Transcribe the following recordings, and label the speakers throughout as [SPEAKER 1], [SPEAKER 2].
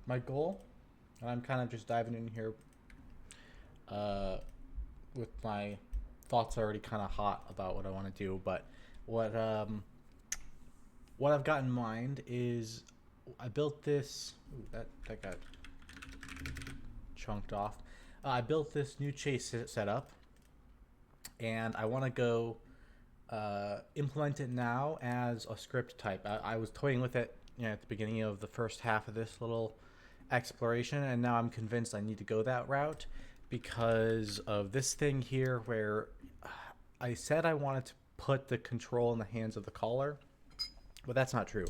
[SPEAKER 1] my goal, and I'm kind of just diving in here uh, with my thoughts already kind of hot about what I want to do. But what what I've got in mind is I built this. Ooh, that got chunked off. I built this new chase setup, and I want to go implement it now as a script type. I was toying with it, at the beginning of the first half of this little exploration, and now I'm convinced I need to go that route because of this thing here where I said I wanted to put the control in the hands of the caller, but that's not true.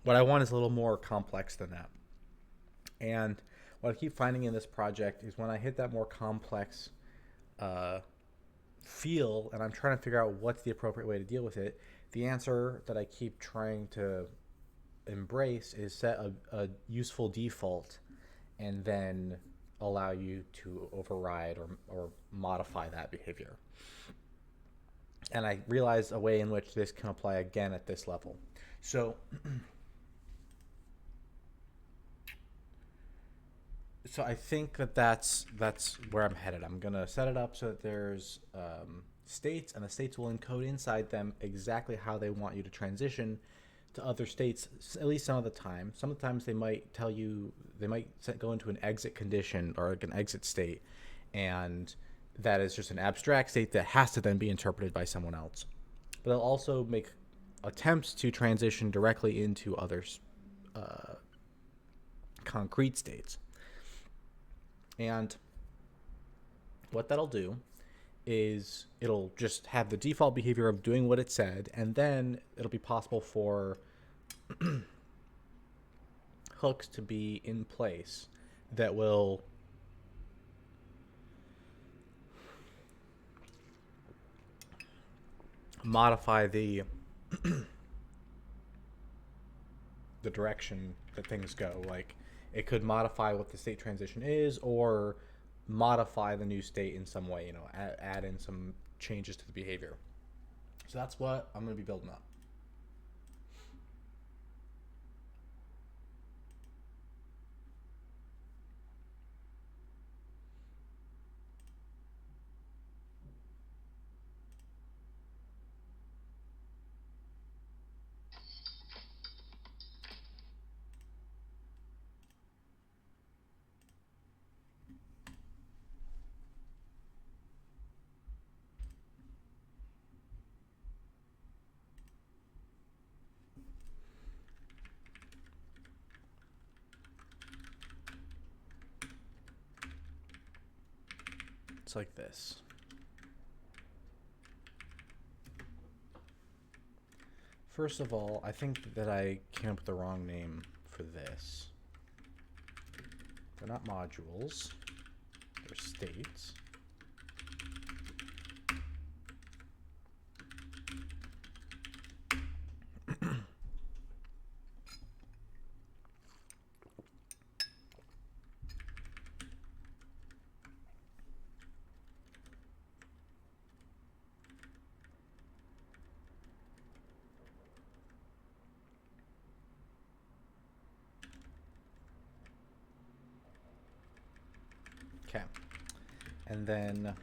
[SPEAKER 1] What I want is a little more complex than that. And what I keep finding in this project is when I hit that more complex uh, feel and I'm trying to figure out what's the appropriate way to deal with it, the answer that I keep trying to embrace is set a useful default and then allow you to override or modify that behavior. And I realize a way in which this can apply again at this level. So so I think that's where I'm headed. I'm gonna set it up so that there's states, and the states will encode inside them exactly how they want you to transition to other states. At least some of the time. Sometimes they might tell you they might go into an exit condition or like an exit state, and that is just an abstract state that has to then be interpreted by someone else. But they'll also make attempts to transition directly into others' concrete states. And what that'll do is it'll just have the default behavior of doing what it said, and then it'll be possible for hooks to be in place that will modify the direction that things go. Like it could modify what the state transition is, or modify the new state in some way. Add in some changes to the behavior. So that's what I'm going to be building up. It's like this. First of all, I think that I came up with the wrong name for this. They're not modules, they're states. Okay. And then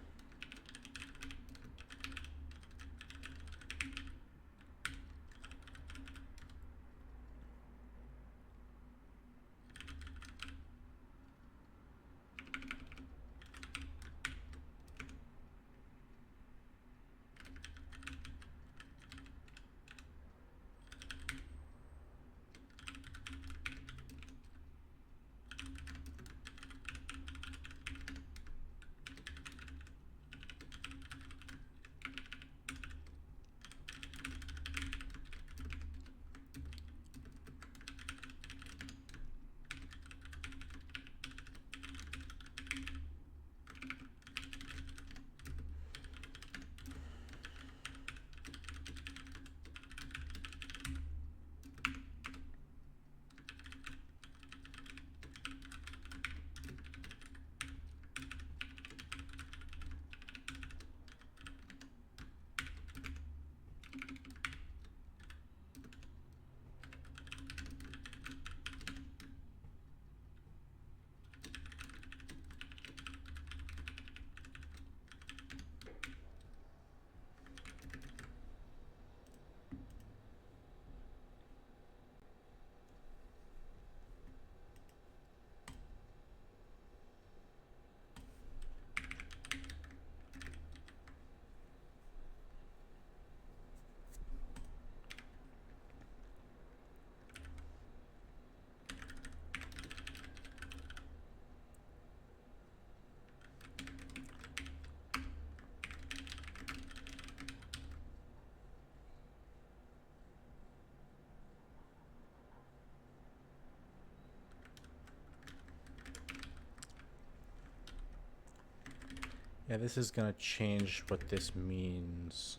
[SPEAKER 1] Yeah, this is gonna change what this means.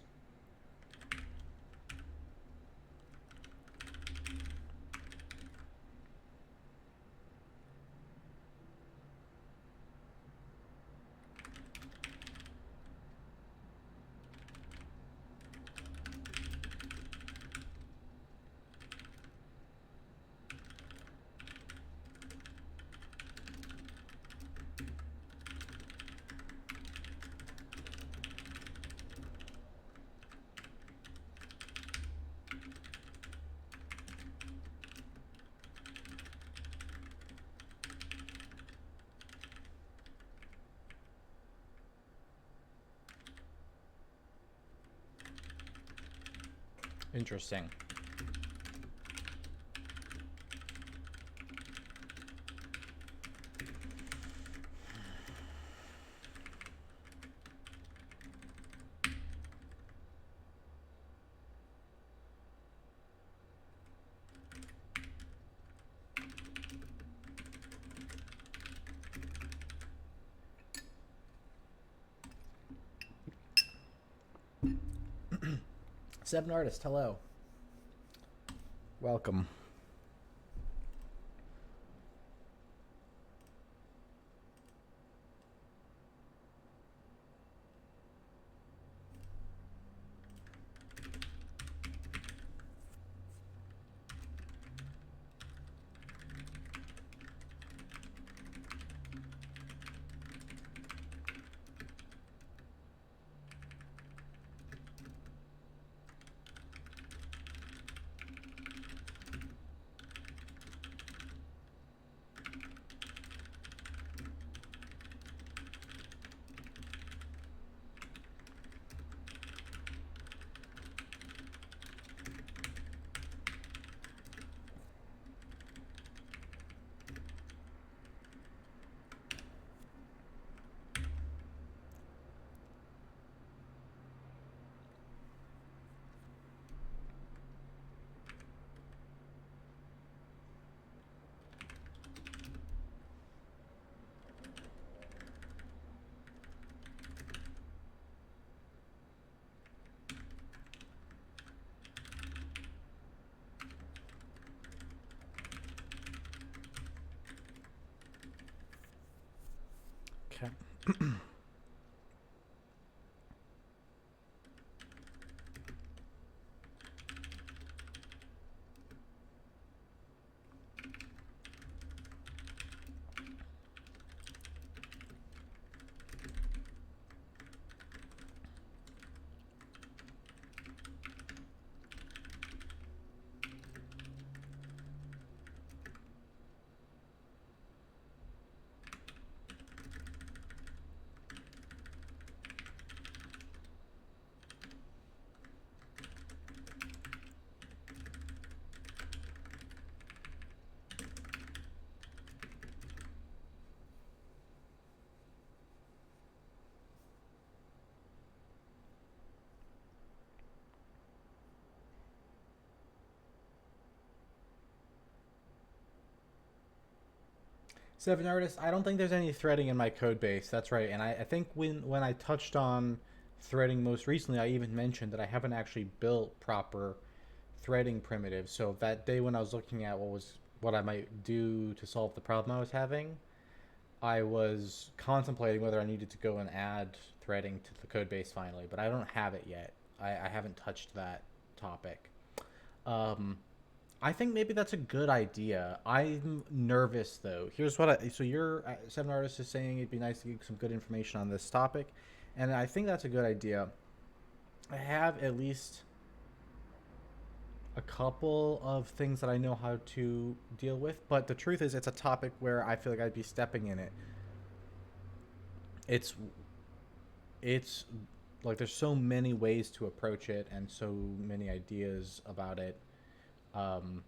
[SPEAKER 1] Interesting. Seven Artist, hello. Welcome. Okay. Seven Artists, I don't think there's any threading in my code base. That's right. And I think when I touched on threading most recently, I even mentioned that I haven't actually built proper threading primitives. So that day when I was looking at what I might do to solve the problem I was having, I was contemplating whether I needed to go and add threading to the code base finally, but I don't have it yet. I haven't touched that topic. Um, I think maybe that's a good idea. I'm nervous though. Here's what I so your Seven Artists is saying it'd be nice to get some good information on this topic, and I think that's a good idea. I have at least a couple of things that I know how to deal with, but the truth is it's a topic where I feel like I'd be stepping in it. It's it's like there's so many ways to approach it and so many ideas about it. Um,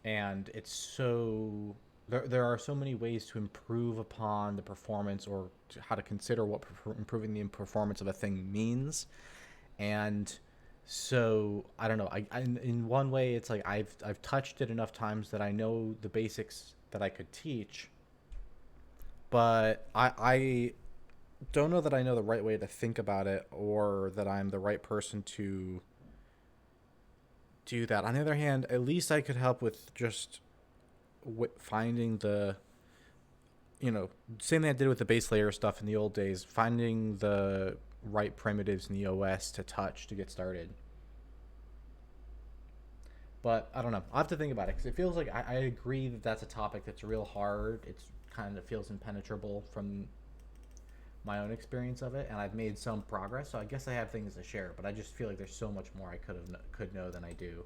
[SPEAKER 1] and it's so there are so many ways to improve upon the performance or how to consider what improving the performance of a thing means. And so I don't know. In one way, it's like I've touched it enough times that I know the basics that I could teach, but I don't know that I know the right way to think about it or that I'm the right person to do that. On the other hand, at least I could help with just finding the, same thing I did with the base layer stuff in the old days, finding the right primitives in the OS to touch to get started. But I don't know. I'll have to think about it because it feels like I agree that that's a topic that's real hard. It's kind of feels impenetrable from my own experience of it, and I've made some progress. So I guess I have things to share, but I just feel like there's so much more I could know than I do.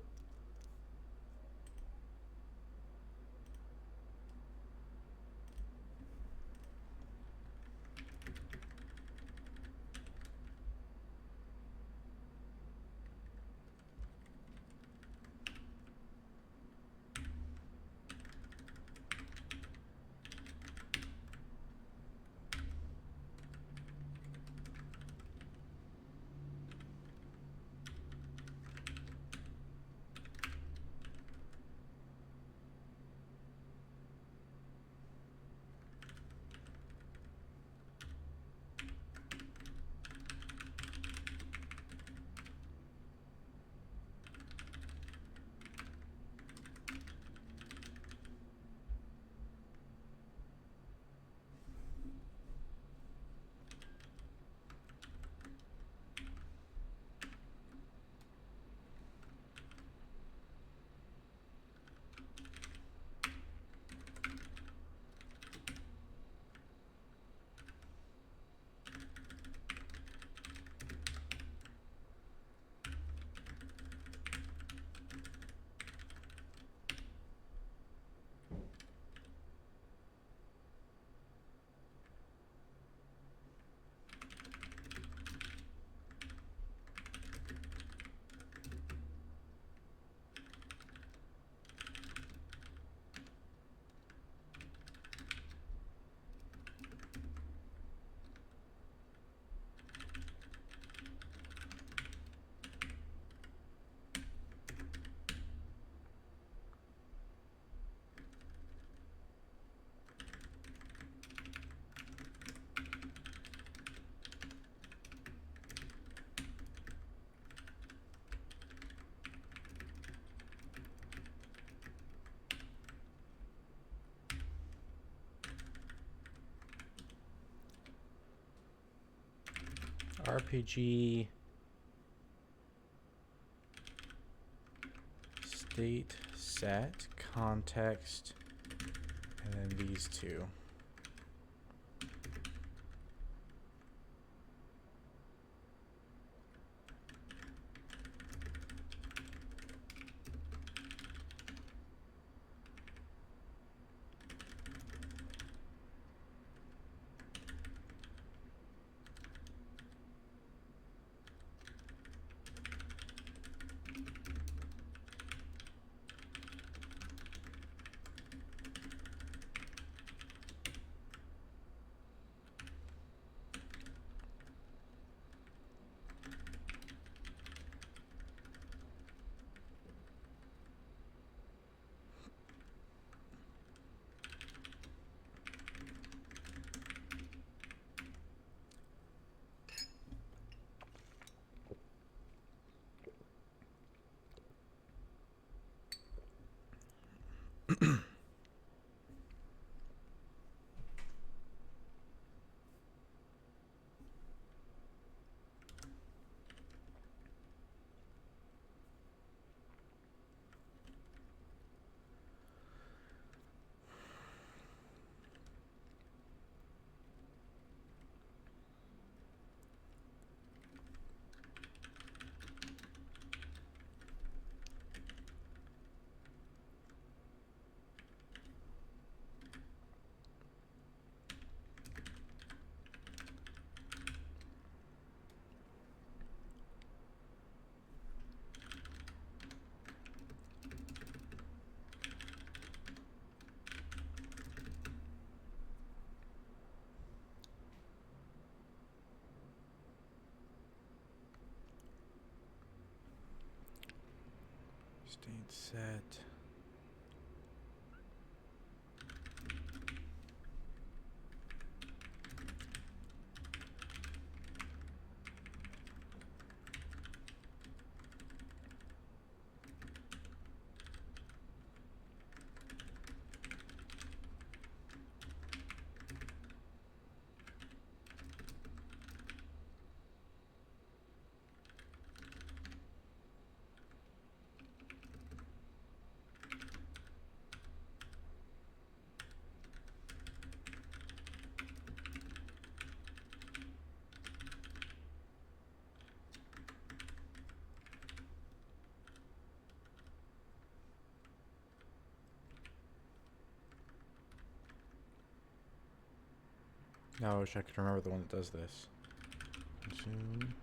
[SPEAKER 1] RPG state set context and then these two. State set. Now I wish I could remember the one that does this. Zoom.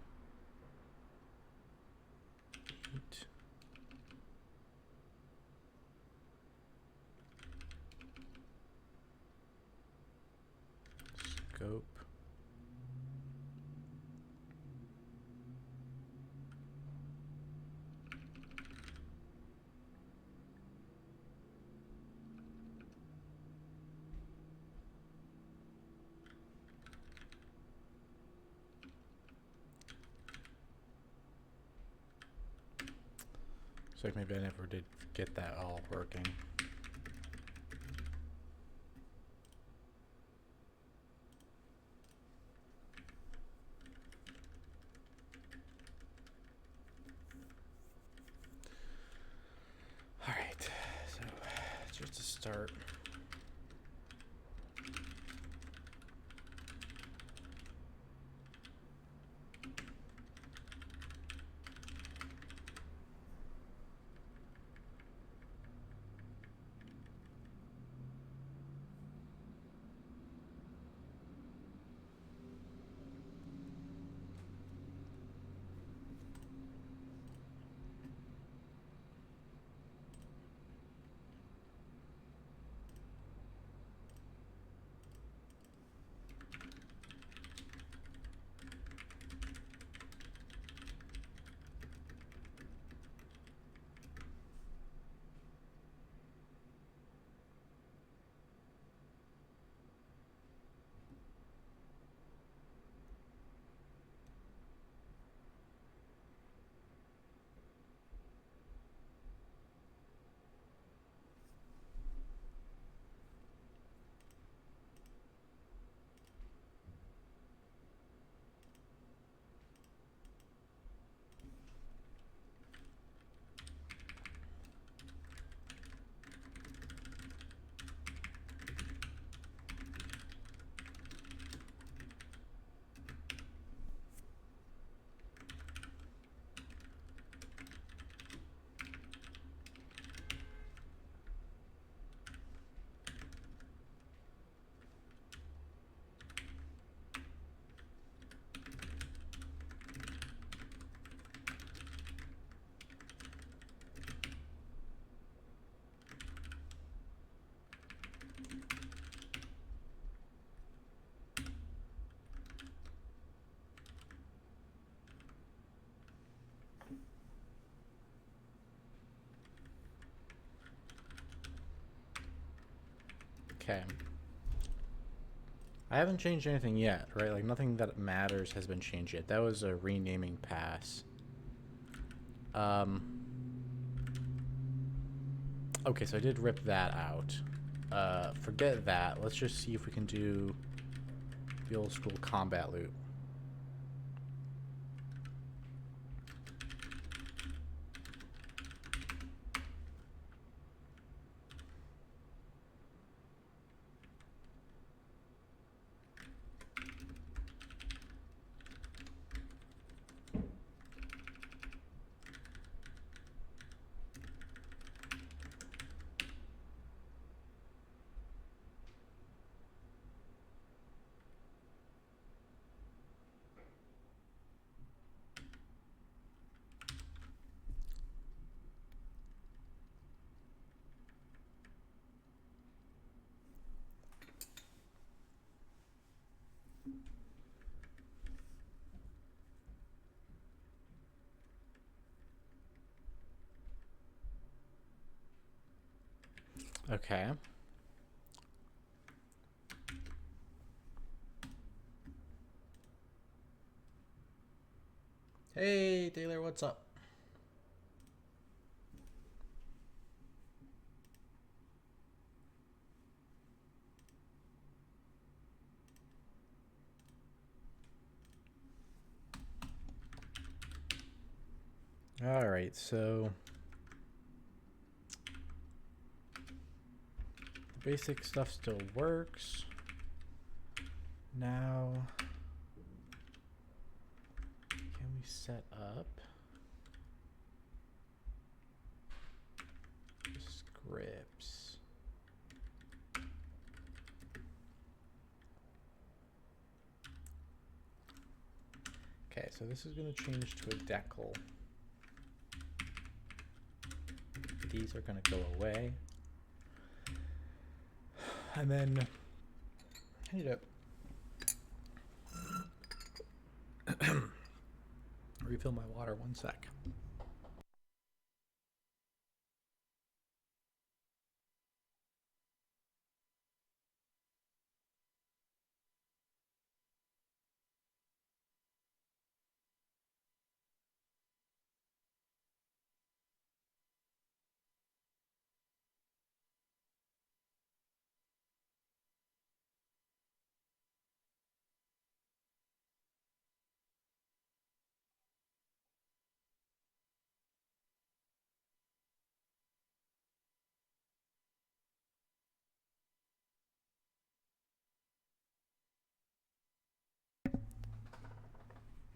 [SPEAKER 1] Eight. Scope. So maybe I never did get that all working. All right, so just to start. Okay. I haven't changed anything yet, right? Like nothing that matters has been changed yet. That was a renaming pass. Okay, so I did rip that out. Forget that. Let's just see if we can do the old school combat loop. Okay. Hey, Taylor, what's up? All right, so the basic stuff still works. Now, can we set up scripts? Okay, so this is going to change to a decal. These are going to go away. And then I need to refill my water 1 sec.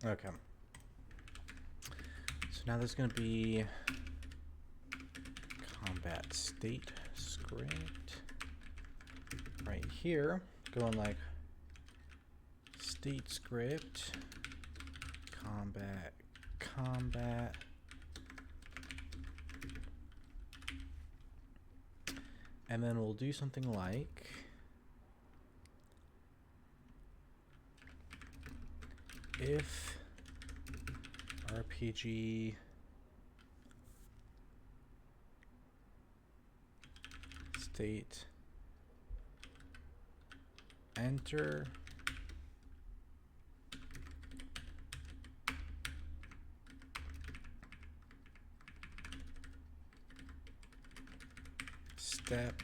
[SPEAKER 1] Okay. So now there's going to be combat state script right here, going like state script combat and then we'll do something like if RPG state enter step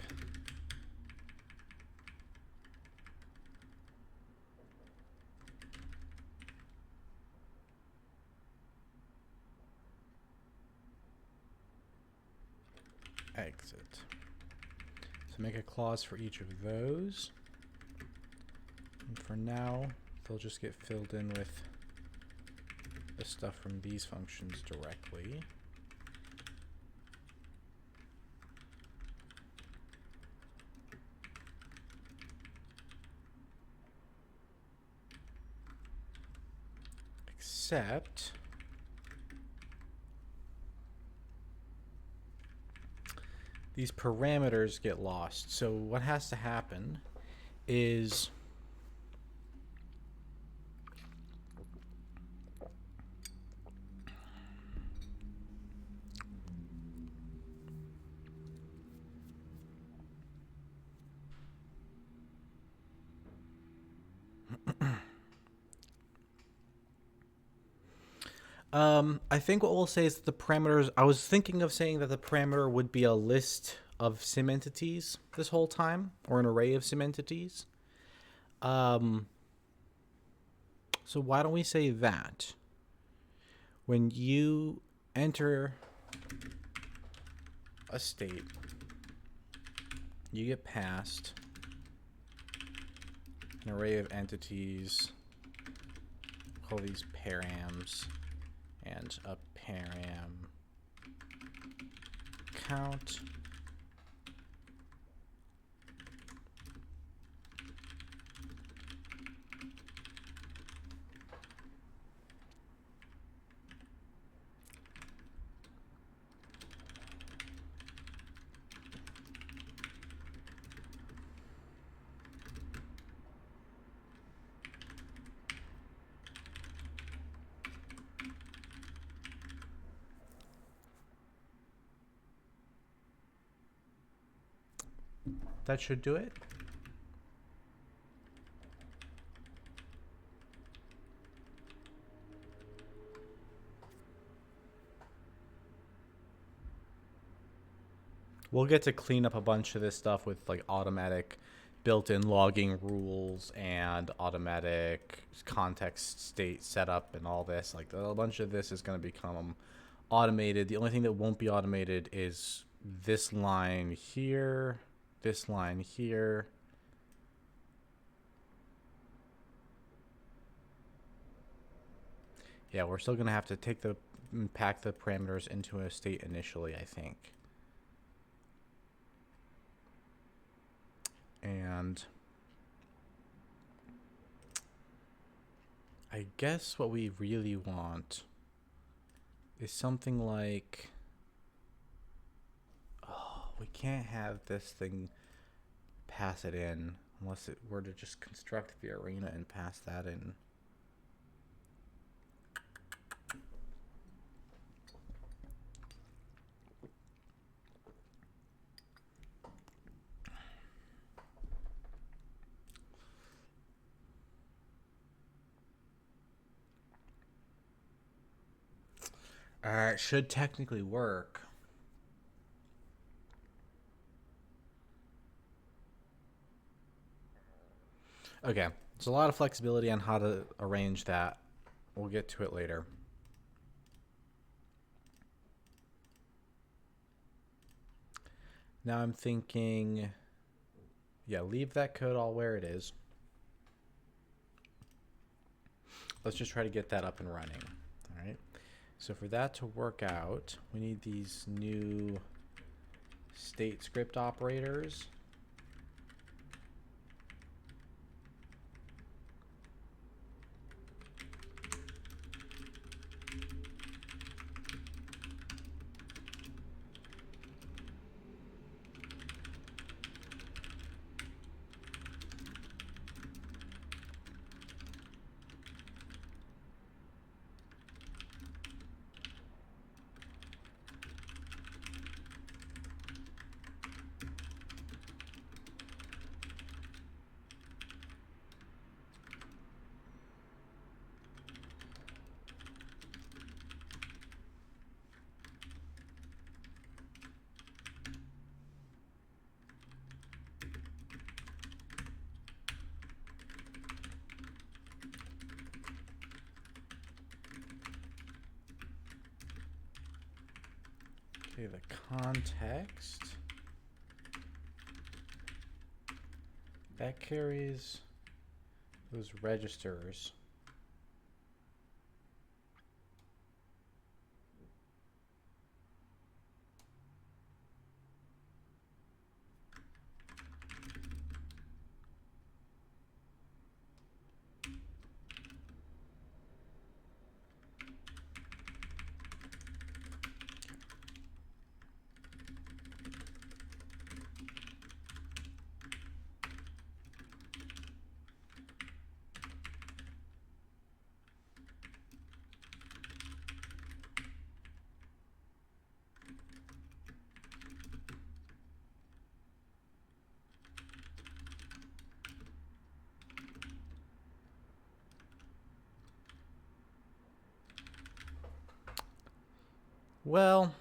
[SPEAKER 1] exit. So make a clause for each of those. And for now, they'll just get filled in with the stuff from these functions directly. Except these parameters get lost. So what has to happen is I think what we'll say is that the parameters, I was thinking of saying that the parameter would be a list of sim entities this whole time, or an array of sim entities. So why don't we say that when you enter a state, you get passed an array of entities, call these params, and a param count. That should do it. We'll get to clean up a bunch of this stuff with like automatic built-in logging rules and automatic context state setup and all this. Like a bunch of this is going to become automated. The only thing that won't be automated is this line here, this line here. Yeah, we're still going to have to take the pack the parameters into a state initially, I think. And I guess what we really want is something like, oh, we can't have this thing pass it in unless it were to just construct the arena and pass that in. It should technically work. Okay, there's a lot of flexibility on how to arrange that. We'll get to it later. Now I'm thinking, yeah, leave that code all where it is. Let's just try to get that up and running. All right. So for that to work out, we need these new state script operators. Okay, the context. That carries those registers. Well,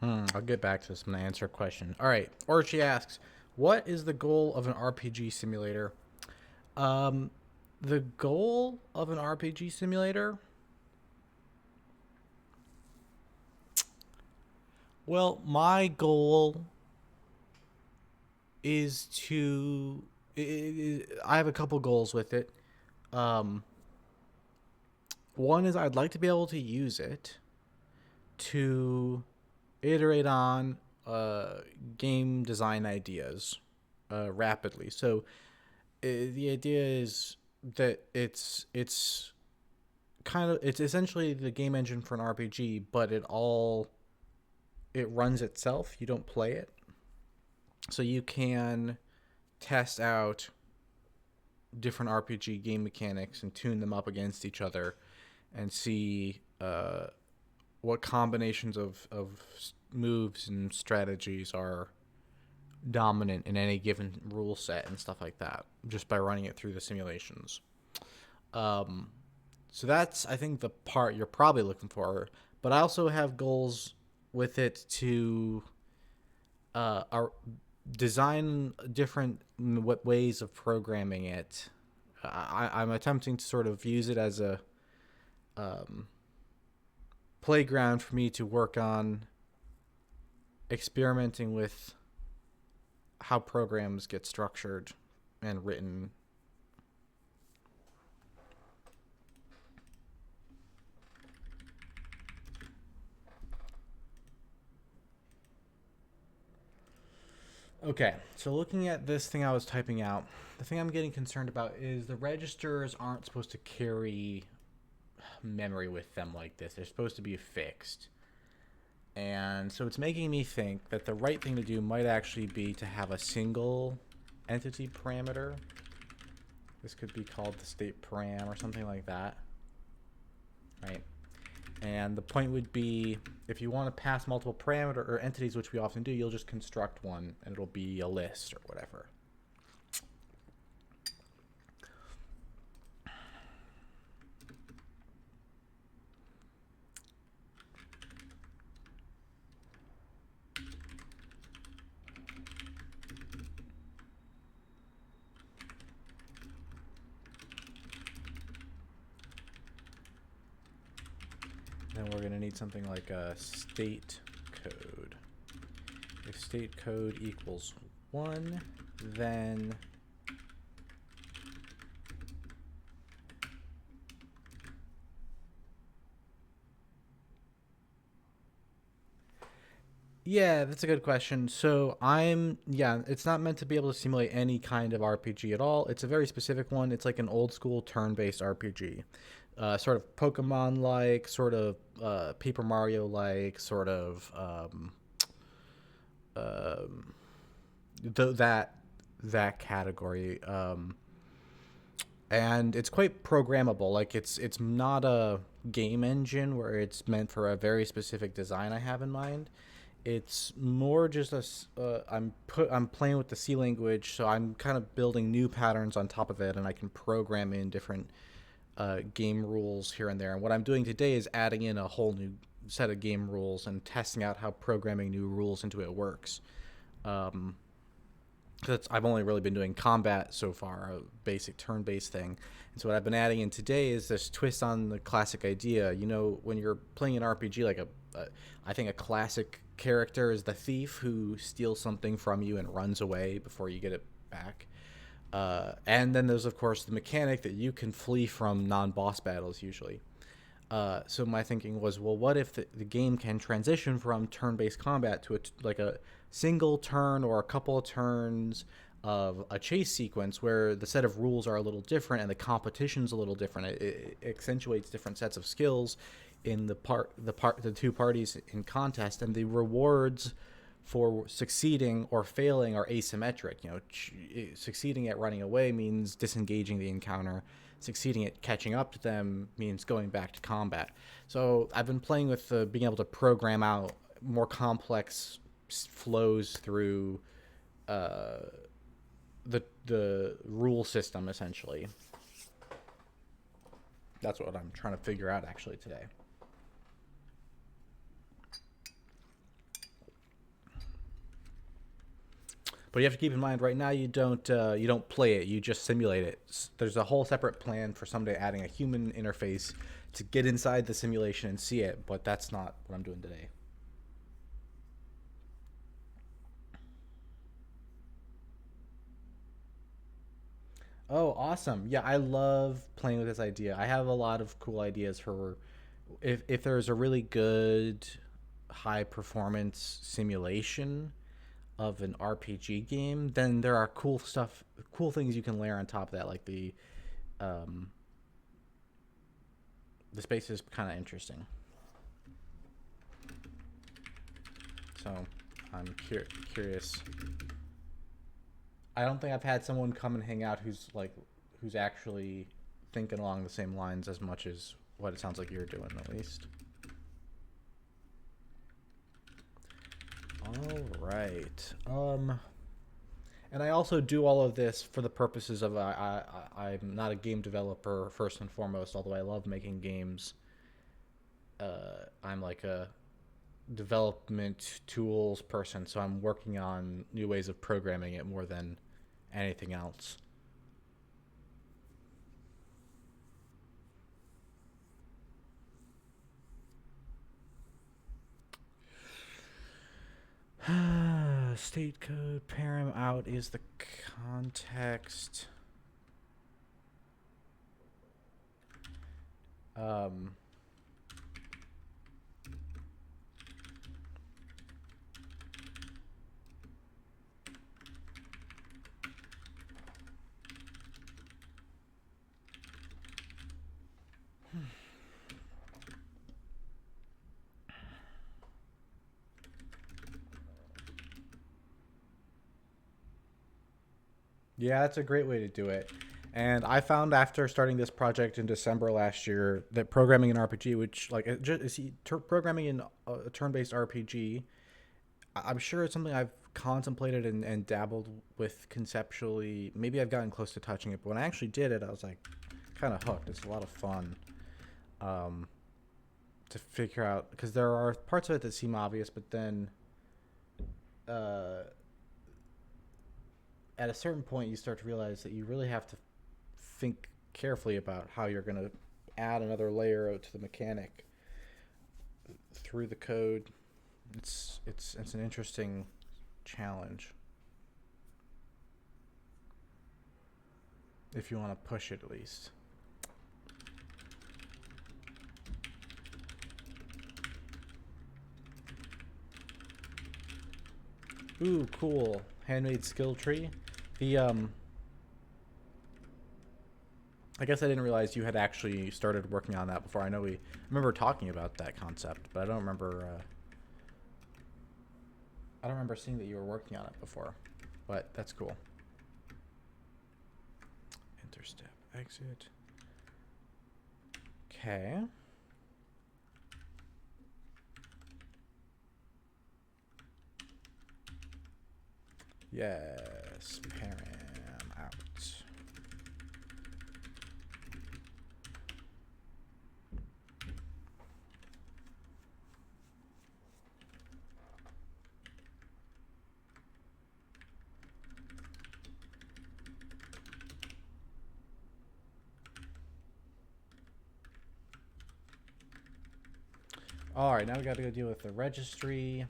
[SPEAKER 1] I'll get back to this. I'm going to answer a question. All right. Orchie asks, what is the goal of an RPG simulator? The goal of an RPG simulator? Well, my goal is to. I have a couple goals with it. One is I'd like to be able to use it to iterate on game design ideas rapidly. So the idea is that it's kind of it's essentially the game engine for an RPG, but it runs itself. You don't play it, so you can test out different RPG game mechanics and tune them up against each other, and see what combinations of moves and strategies are dominant in any given rule set and stuff like that, just by running it through the simulations. So that's, I think, the part you're probably looking for. But I also have goals with it to design different ways of programming it. I'm attempting to sort of use it as a playground for me to work on experimenting with how programs get structured and written. Okay, so looking at this thing I was typing out, the thing I'm getting concerned about is the registers aren't supposed to carry memory with them like this. They're supposed to be fixed. And so it's making me think that the right thing to do might actually be to have a single entity parameter. This could be called the state param or something like that, right? And the point would be, if you want to pass multiple parameter or entities, which we often do, you'll just construct one and it'll be a list or whatever. Then we're going to need something like a state code. If state code equals 1, then yeah, that's a good question. So yeah, it's not meant to be able to simulate any kind of RPG at all. It's a very specific one. It's like an old school turn-based RPG. Sort of Pokemon-like, sort of Paper Mario-like, sort of that category. And it's quite programmable. Like it's not a game engine where it's meant for a very specific design I have in mind. It's more just I'm playing with the C language, so I'm kind of building new patterns on top of it, and I can program in different game rules here and there. And what I'm doing today is adding in a whole new set of game rules and testing out how programming new rules into it works. Because I've only really been doing combat so far, a basic turn-based thing. And so what I've been adding in today is this twist on the classic idea. You know, when you're playing an RPG, like I think a classic character is the thief who steals something from you and runs away before you get it back. And then there's, of course, the mechanic that you can flee from non-boss battles usually. So my thinking was, well, what if the game can transition from turn-based combat to like a single turn or a couple of turns of a chase sequence where the set of rules are a little different and the competition's a little different. It accentuates different sets of skills in the two parties in contest, and the rewards for succeeding or failing are asymmetric. You know, succeeding at running away means disengaging the encounter. Succeeding at catching up to them means going back to combat. So I've been playing with being able to program out more complex flows through the rule system, essentially. That's what I'm trying to figure out actually today. But you have to keep in mind, right now you don't play it; you just simulate it. There's a whole separate plan for someday adding a human interface to get inside the simulation and see it. But that's not what I'm doing today. Oh, awesome! Yeah, I love playing with this idea. I have a lot of cool ideas for if there's a really good high performance simulation of an RPG game, then there are cool things you can layer on top of that. Like um, the space is kind of interesting. So I'm curious. I don't think I've had someone come and hang out who's actually thinking along the same lines as much as what it sounds like you're doing, at least. All right. And I also do all of this for the purposes of I'm not a game developer first and foremost, although I love making games. I'm like a development tools person, so I'm working on new ways of programming it more than anything else. State code param out is the context. Um, Yeah, that's a great way to do it. And I found after starting this project in December last year that programming an RPG, which like programming in a turn-based RPG, I'm sure it's something I've contemplated and dabbled with conceptually. Maybe I've gotten close to touching it, but when I actually did it, I was like kind of hooked. It's a lot of fun um, to figure out because there are parts of it that seem obvious, but then uh, at a certain point, you start to realize that you really have to think carefully about how you're going to add another layer to the mechanic through the code. It's an interesting challenge if you want to push it at least. Ooh, cool. Handmade skill tree. The I guess I didn't realize you had actually started working on that before. I remember talking about that concept, but I don't remember seeing that you were working on it before. But that's cool. Interstep exit. Okay. Yes, param out. All right, now we got to go deal with the registry.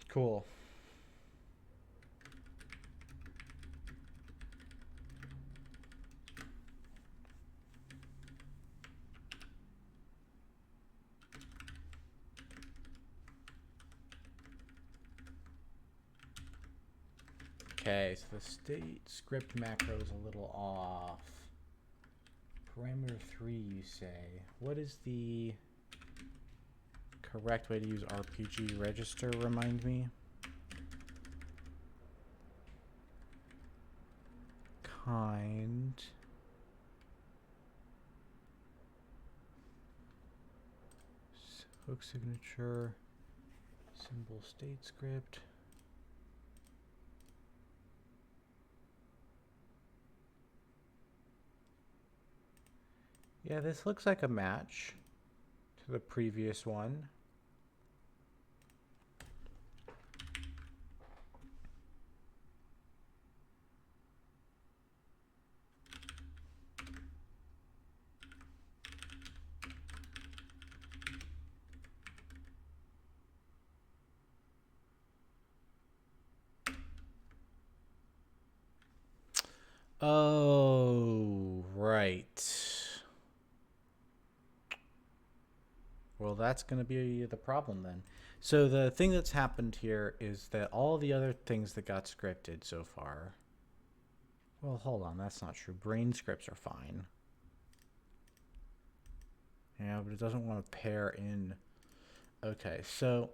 [SPEAKER 1] Cool. Okay, so the state script macro is a little off. Parameter 3, you say. What is the correct way to use RPG register, remind me? Kind. Hook signature. Symbol state script. Yeah, this looks like a match to the previous one. Oh, right. Well, that's going to be the problem then. So the thing that's happened here is that all the other things that got scripted so far. Well, hold on, that's not true. Brain scripts are fine. Yeah, but it doesn't want to pair in. Okay, so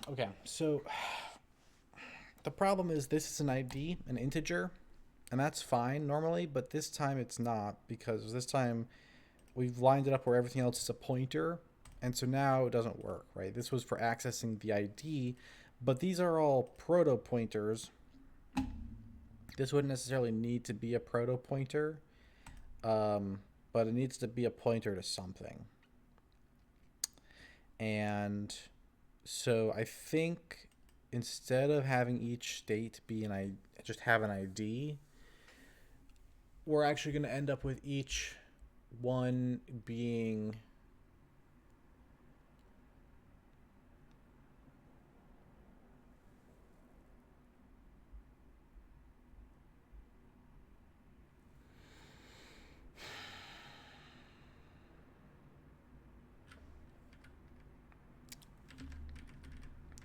[SPEAKER 1] okay, so the problem is this is an ID, an integer, and that's fine normally, but this time it's not because this time we've lined it up where everything else is a pointer, and so now it doesn't work, right? This was for accessing the ID, but these are all proto pointers. This wouldn't necessarily need to be a proto pointer, but it needs to be a pointer to something. And so I think instead of having each state be just have an ID, we're actually going to end up with each one being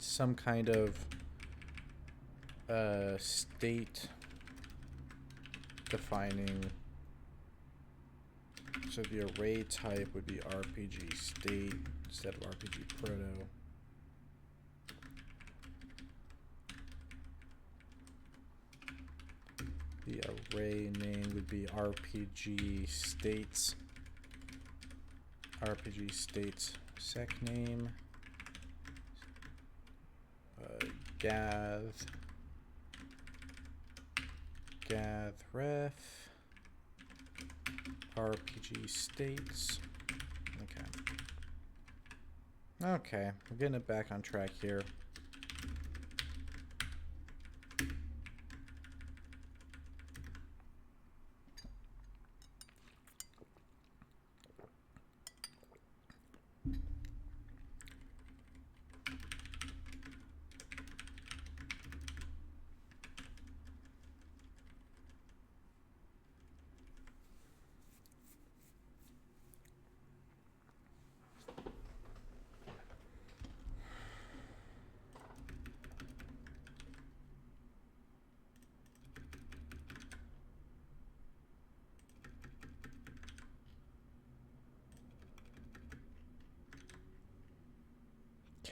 [SPEAKER 1] some kind of state defining. So the array type would be RPG state instead of RPG proto. The array name would be RPG states. RPG states sec name. Gath ref. RPG states. Okay, we're getting it back on track here.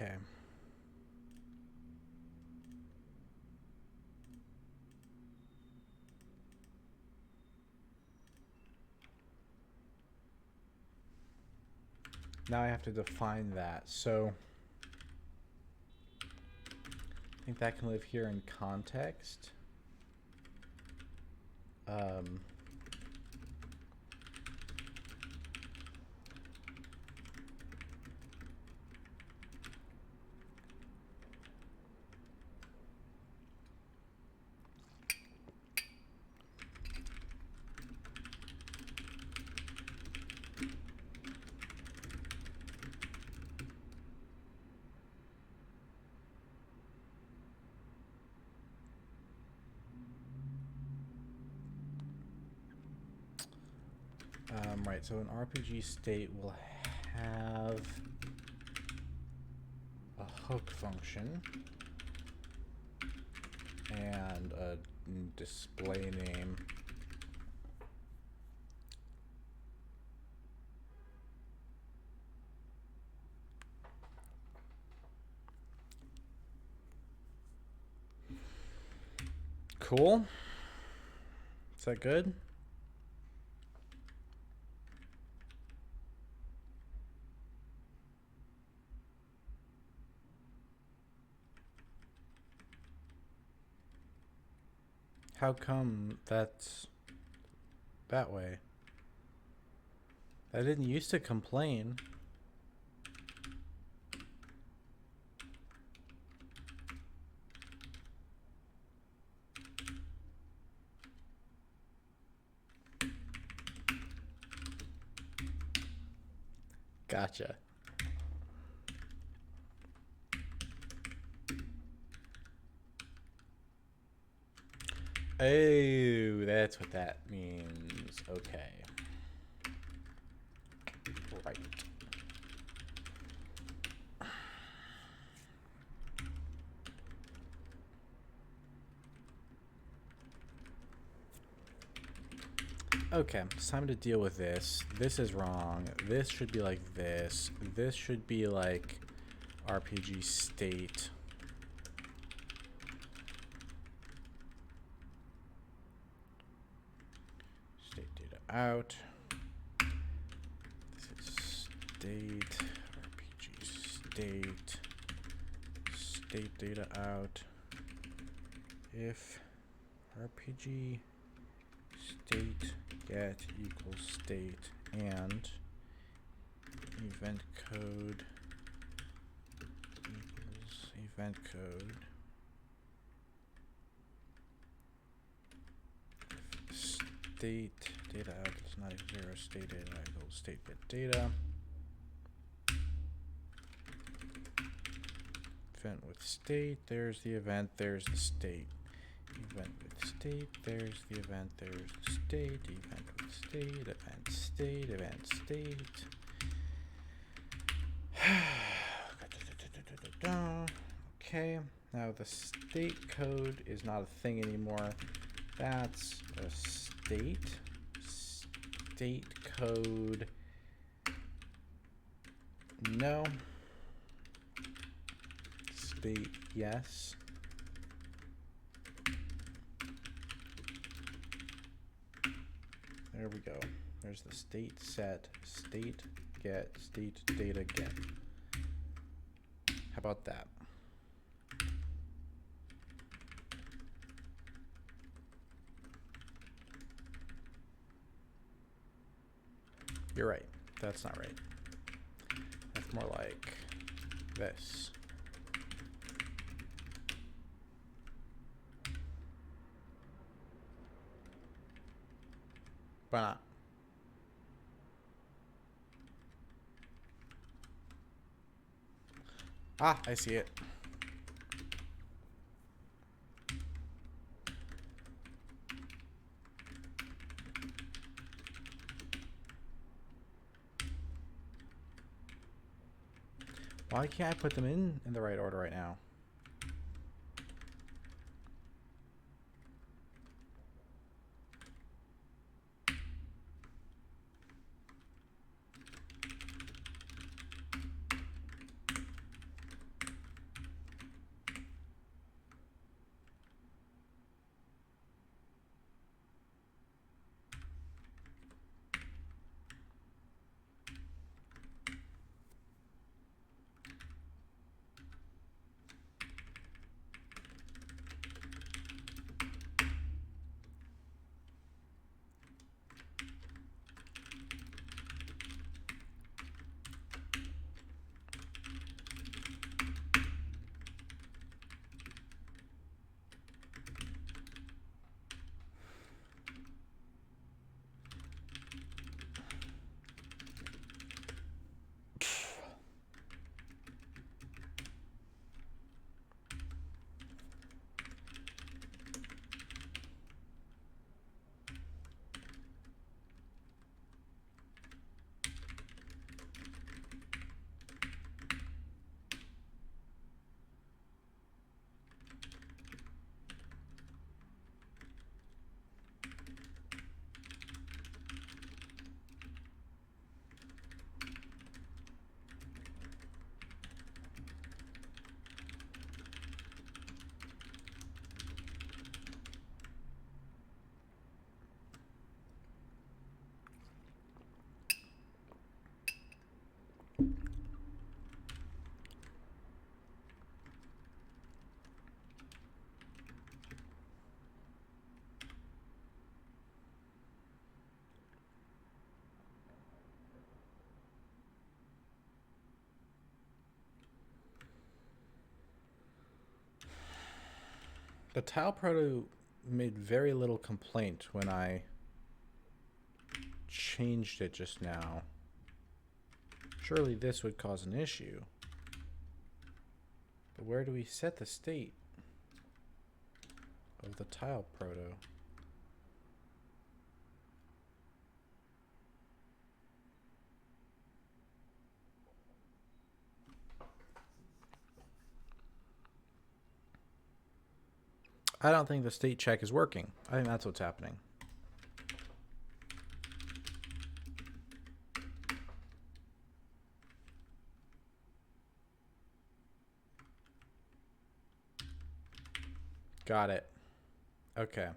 [SPEAKER 1] Okay. Now I have to define that. So I think that can live here in context. Right, so an RPG state will have a hook function and a display name. Cool. Is that good? How come that's that way? I didn't used to complain. Gotcha. Oh, that's what that means. Okay. Right. Okay, it's time to deal with this. This is wrong. This should be like this. This should be like RPG state. State data out. This is state, RPG state, state data out. If RPG state get equals state and event code equals event code. State data out is not zero, state data equals state get data. Event with state, there's the event, there's the state. Event with state, there's the event, there's the state. Event with state, event state, event state. Okay, now the state code is not a thing anymore. That's a state. State code. No. State, yes. There we go. There's the state set, state get, state data get. How about that? You're right. That's not right. That's more like this. Why not? Ah, I see it. Why can't I put them in the right order right now? The tile proto made very little complaint when I changed it just now. Surely this would cause an issue. But where do we set the state of the tile proto? I don't think the state check is working. I think that's what's happening. Got it. Okay.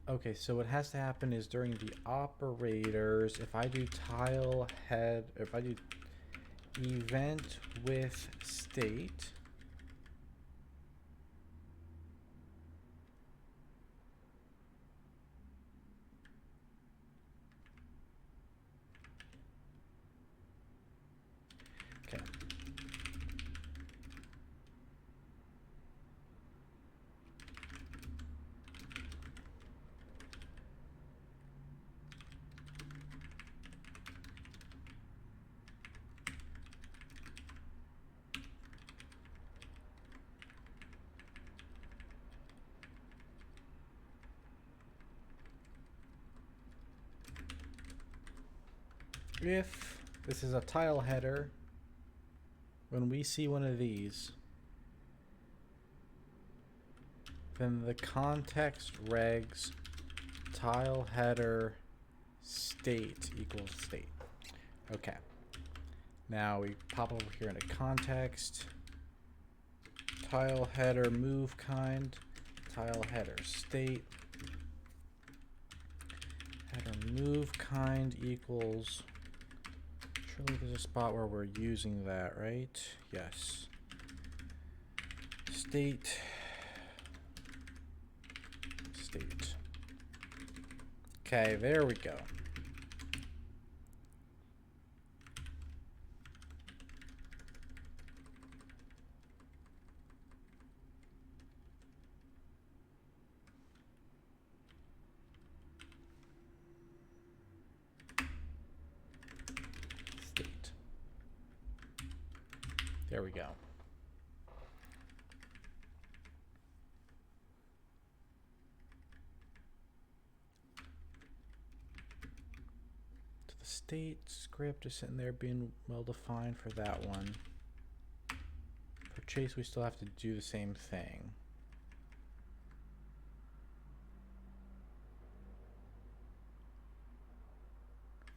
[SPEAKER 1] Okay, so what has to happen is during the operators, if I do tile head, if I do event with state, okay. if this is a tile header, when we see one of these, then the context regs tile header state equals state. Okay. Now we pop over here into context, tile header move kind, tile header state, header move kind equals, surely there's a spot where we're using that, right? Yes. State. Okay, there we go. State. There we go. State script is sitting there being well defined for that one. For chase, we still have to do the same thing.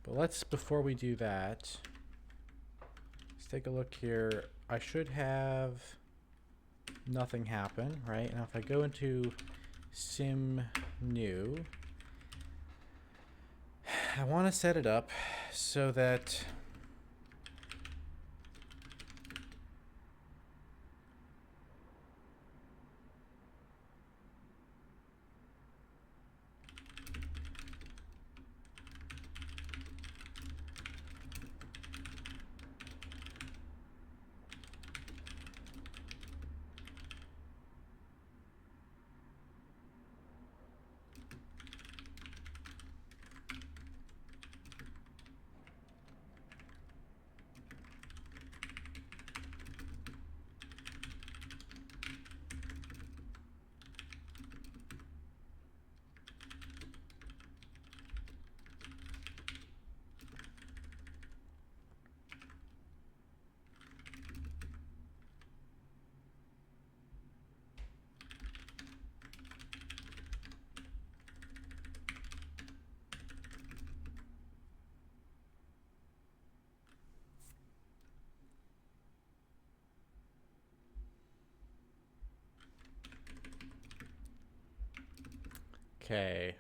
[SPEAKER 1] But let's, before we do that, let's take a look here. I should have nothing happen, right? Now if I go into sim new, I want to set it up so that okay.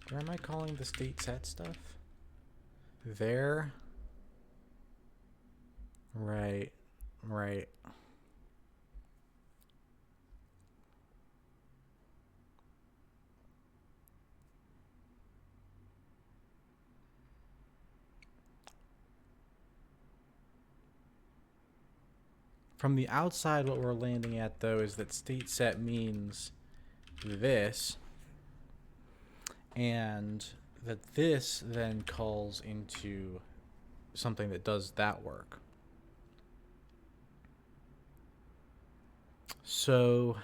[SPEAKER 1] Where am I calling the state set stuff? There. Right. Right. From the outside, what we're landing at, though, is that state set means this, and that this then calls into something that does that work. So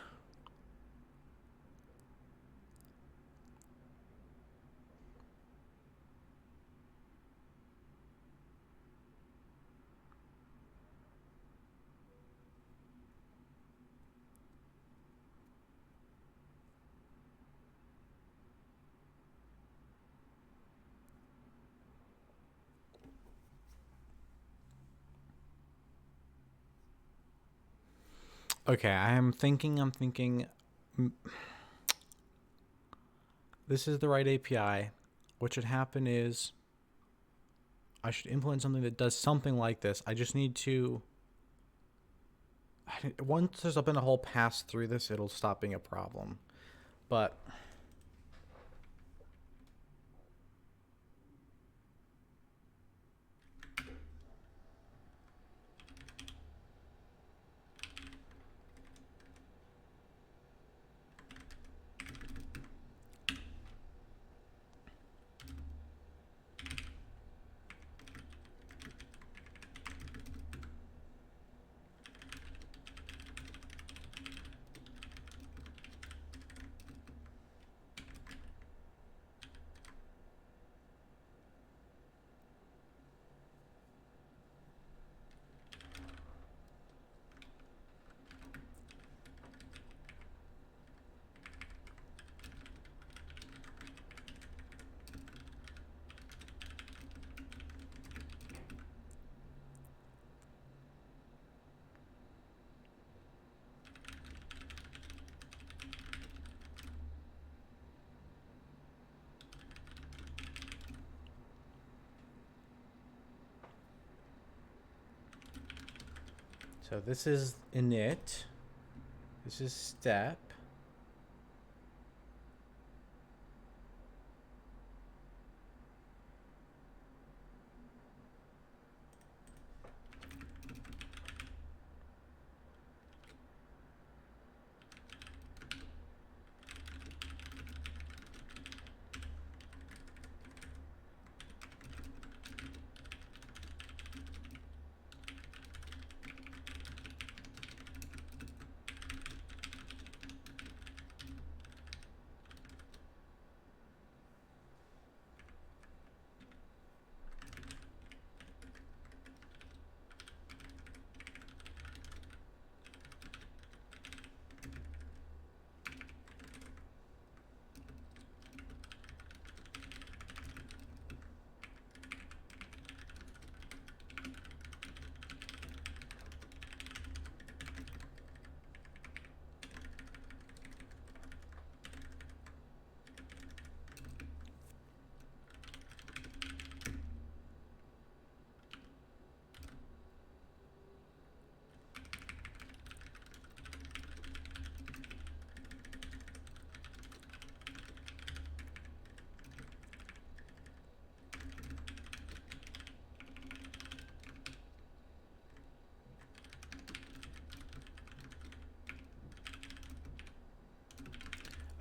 [SPEAKER 1] okay, I'm thinking this is the right API. What should happen is I should implement something that does something like this. I just need to, once there's been a whole pass through this, it'll stop being a problem. But So this is init. This is step.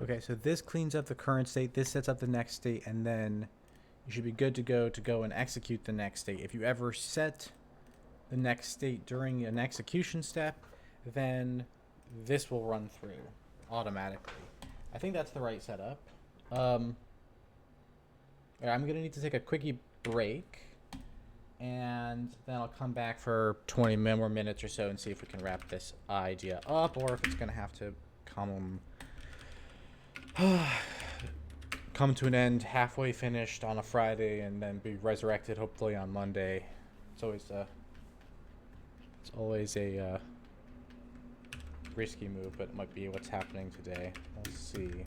[SPEAKER 1] Okay, so this cleans up the current state, this sets up the next state, and then you should be good to go and execute the next state. If you ever set the next state during an execution step, then this will run through automatically. I think that's the right setup. I'm gonna need to take a quickie break, and then I'll come back for 20 more minutes or so and see if we can wrap this idea up, or if it's gonna have to come come to an end halfway finished on a Friday and then be resurrected hopefully on Monday. It's always a risky move, but it might be what's happening today. We'll see.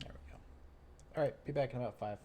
[SPEAKER 1] There we go. All right, be back in about 5.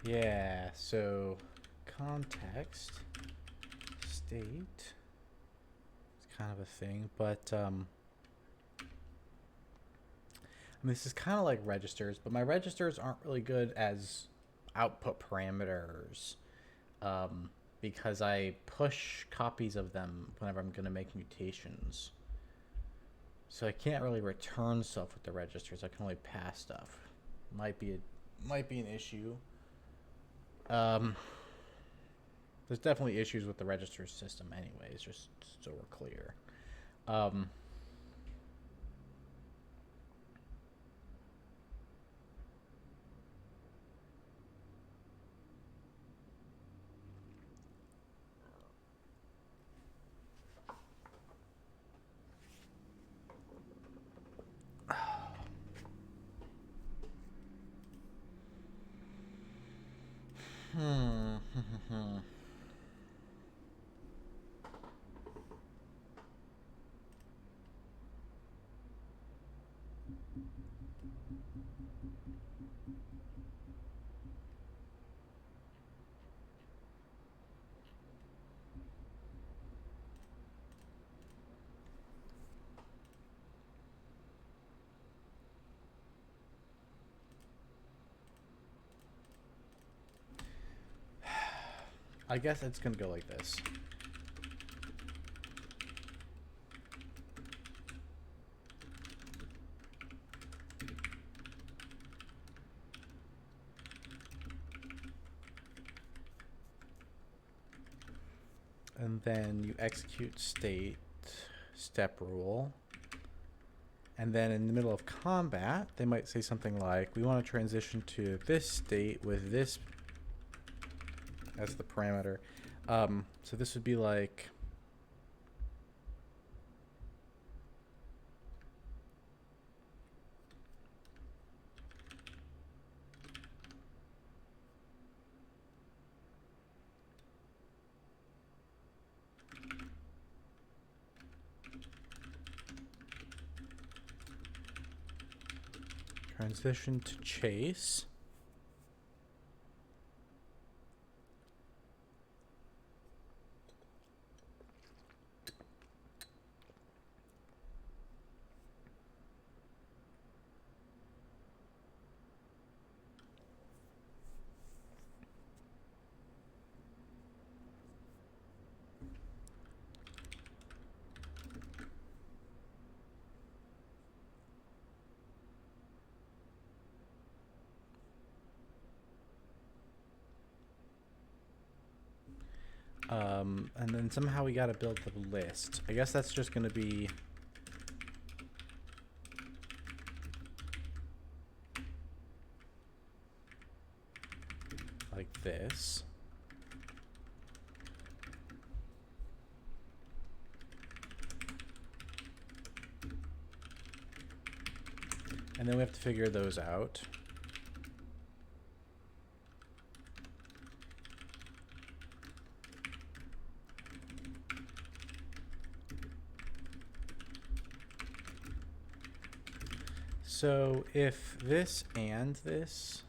[SPEAKER 1] Yeah, so context, state, it's kind of a thing, but I mean, this is kind of like registers, but my registers aren't really good as output parameters, um, because I push copies of them whenever I'm going to make mutations. So I can't really return stuff with the registers. I can only pass stuff. Might be an issue. Um, there's definitely issues with the register system, anyways. Just so we're clear. Um, hmm. I guess it's gonna go like this. And then you execute state step rule. And then in the middle of combat, they might say something like, we want to transition to this state with this as the parameter. So this would be like, transition to chase. And then somehow we got to build the list. I guess that's just going to be like this. And then we have to figure those out. So if this and this,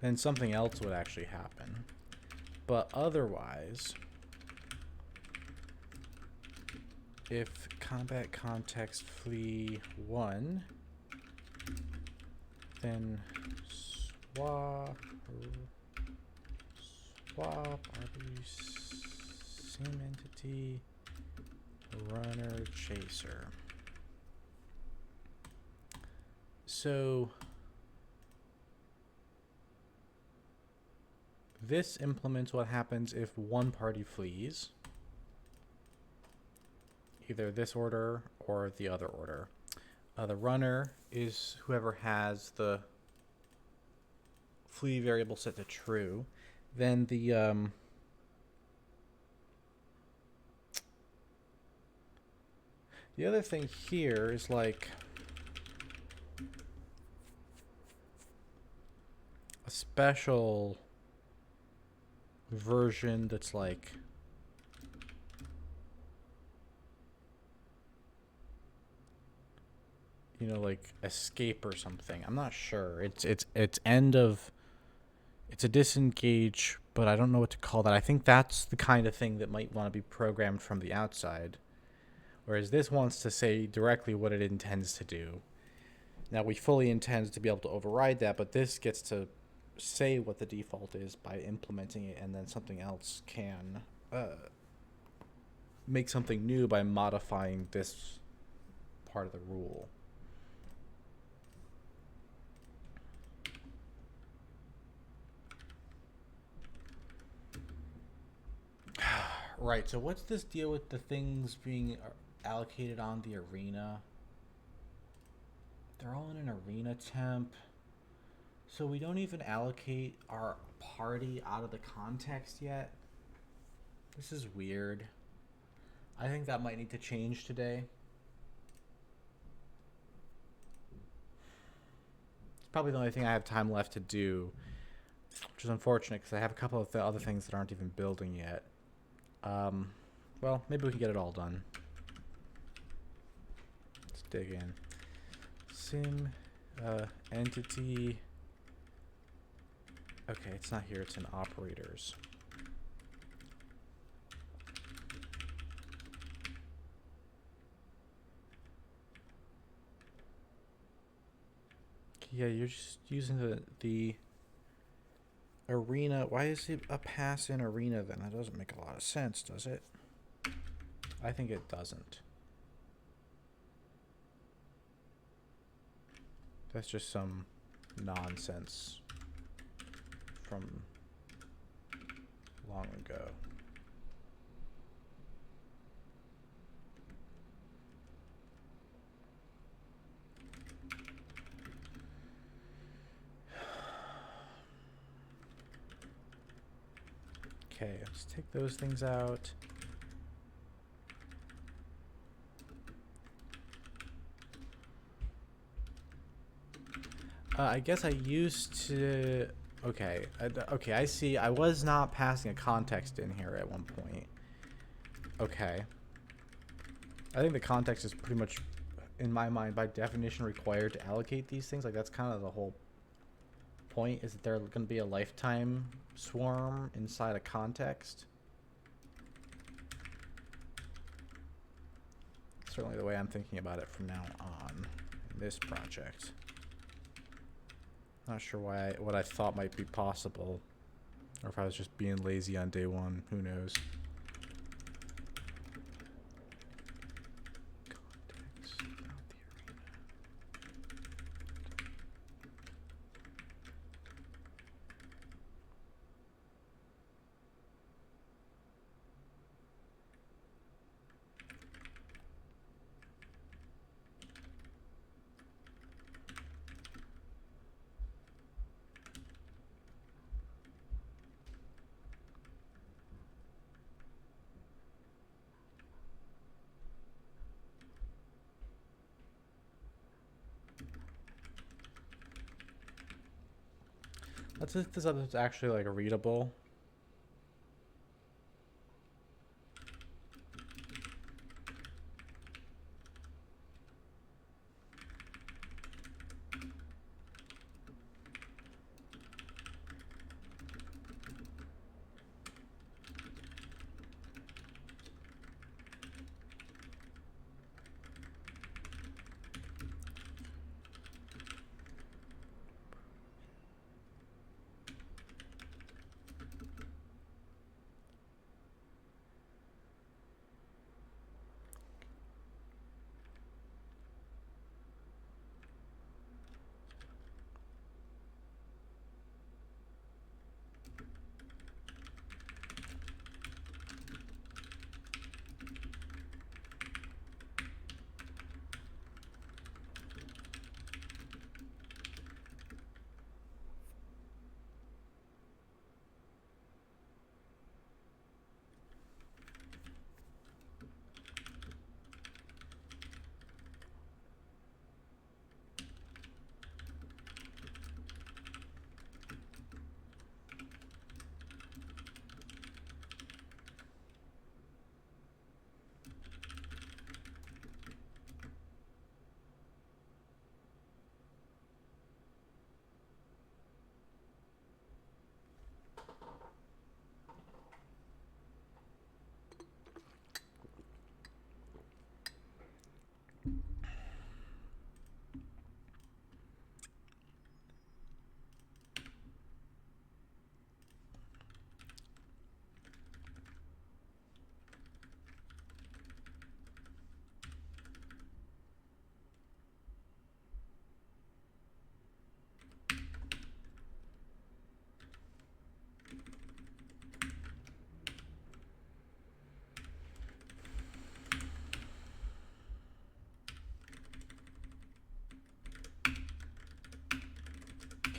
[SPEAKER 1] then something else would actually happen. But otherwise, if combat context flee 1, then swap same entity runner chaser. So this implements what happens if one party flees, either this order or the other order. The runner is whoever has the flee variable set to true. Then the other thing here is like a special version that's like like escape or something. I'm not sure. It's end of. It's a disengage, but I don't know what to call that. I think that's the kind of thing that might want to be programmed from the outside, whereas this wants to say directly what it intends to do. Now we fully intend to be able to override that, but this gets to say what the default is by implementing it, and then something else can make something new by modifying this part of the rule. Right, so what's this deal with the things being allocated on the arena? They're all in an arena temp. So we don't even allocate our party out of the context yet. This is weird. I think that might need to change today. It's probably the only thing I have time left to do, which is unfortunate because I have a couple of the other things that aren't even building yet. Well, maybe we can get it all done. Let's dig in. Sim, entity. Okay, it's not here, it's in operators. Yeah, you're just using the arena. Why is it a pass in arena then? That doesn't make a lot of sense, does it? I think it doesn't. That's just some nonsense from long ago. Okay, let's take those things out. I guess I used to... Okay, okay, I see. I was not passing a context in here at one point. Okay. I think the context is pretty much, in my mind, by definition, required to allocate these things. Like, that's kind of the whole point, is that they're going to be a lifetime swarm inside a context. Certainly the way I'm thinking about it from now on in this project. Not sure why what I thought might be possible, or if I was just being lazy on day one. Who knows? Context, not the arena. Let's see if this is actually like readable.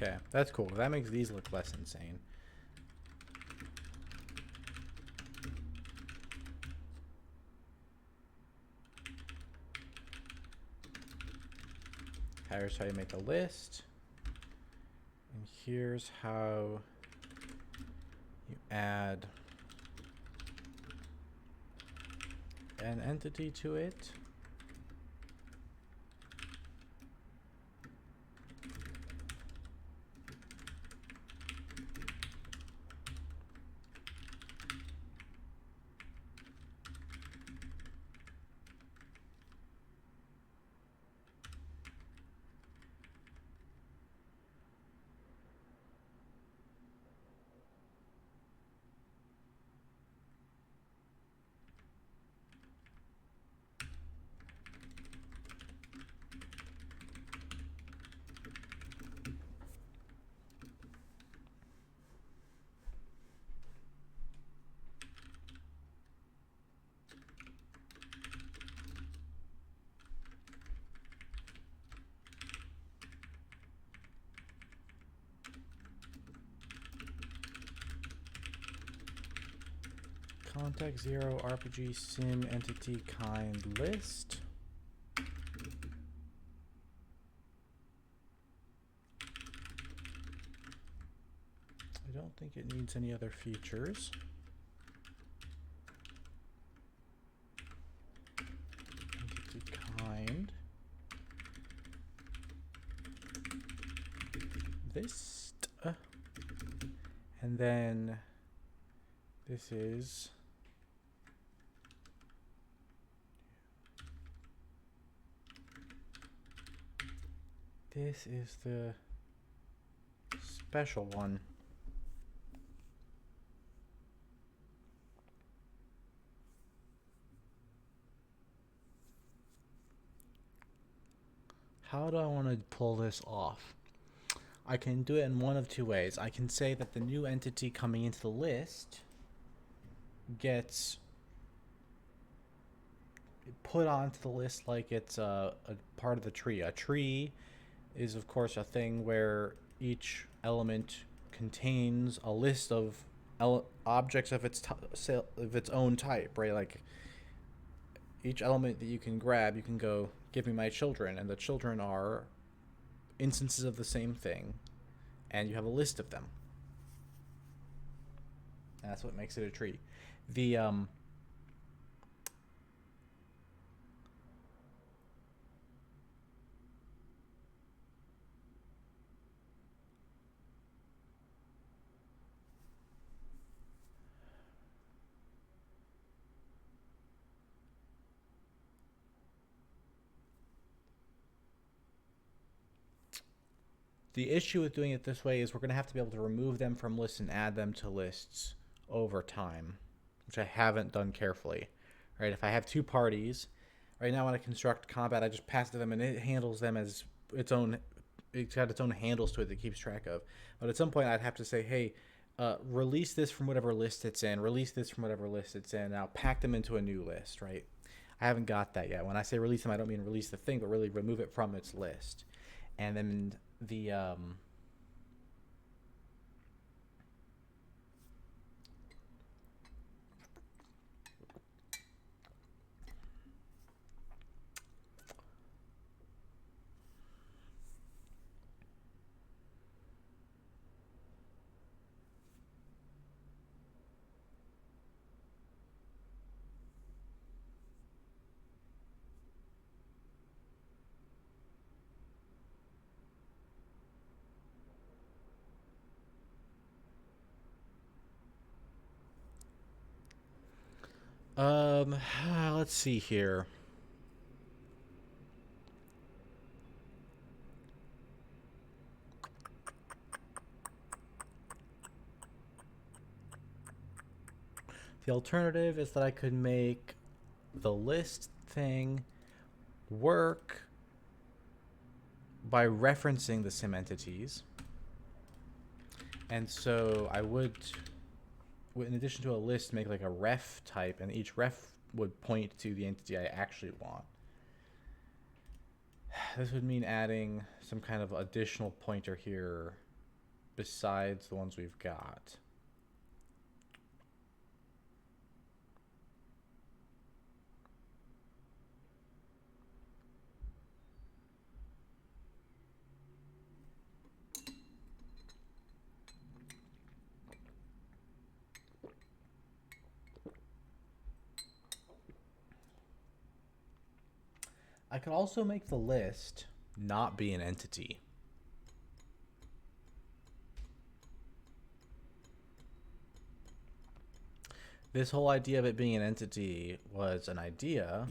[SPEAKER 1] Okay, that's cool. That makes these look less insane. Here's how you make a list. And here's how you add an entity to it. Contact 0 RPG sim entity kind list. I don't think it needs any other features. Entity kind. List. And then this is the special one. How do I want to pull this off? I can do it in one of two ways. I can say that the new entity coming into the list gets put onto the list like it's a part of the tree. A tree is, of course, a thing where each element contains a list of objects of its own type, right? Like each element that you can grab, you can go, give me my children, and the children are instances of the same thing, and you have a list of them. And that's what makes it a tree. The issue with doing it this way is we're going to have to be able to remove them from lists and add them to lists over time, which I haven't done carefully. Right? If I have two parties, right now when I construct combat, I just pass to them and it handles them as its own. It's got its own handles to it that it keeps track of. But at some point, I'd have to say, hey, release this from whatever list it's in, release this from whatever list it's in. Now pack them into a new list, right? I haven't got that yet. When I say release them, I don't mean release the thing, but really remove it from its list. And then the let's see here. The alternative is that I could make the list thing work by referencing the sim entities. And so I would, in addition to a list, make like a ref type, and each ref would point to the entity I actually want. This would mean adding some kind of additional pointer here besides the ones we've got. I could also make the list not be an entity. This whole idea of it being an entity was an idea,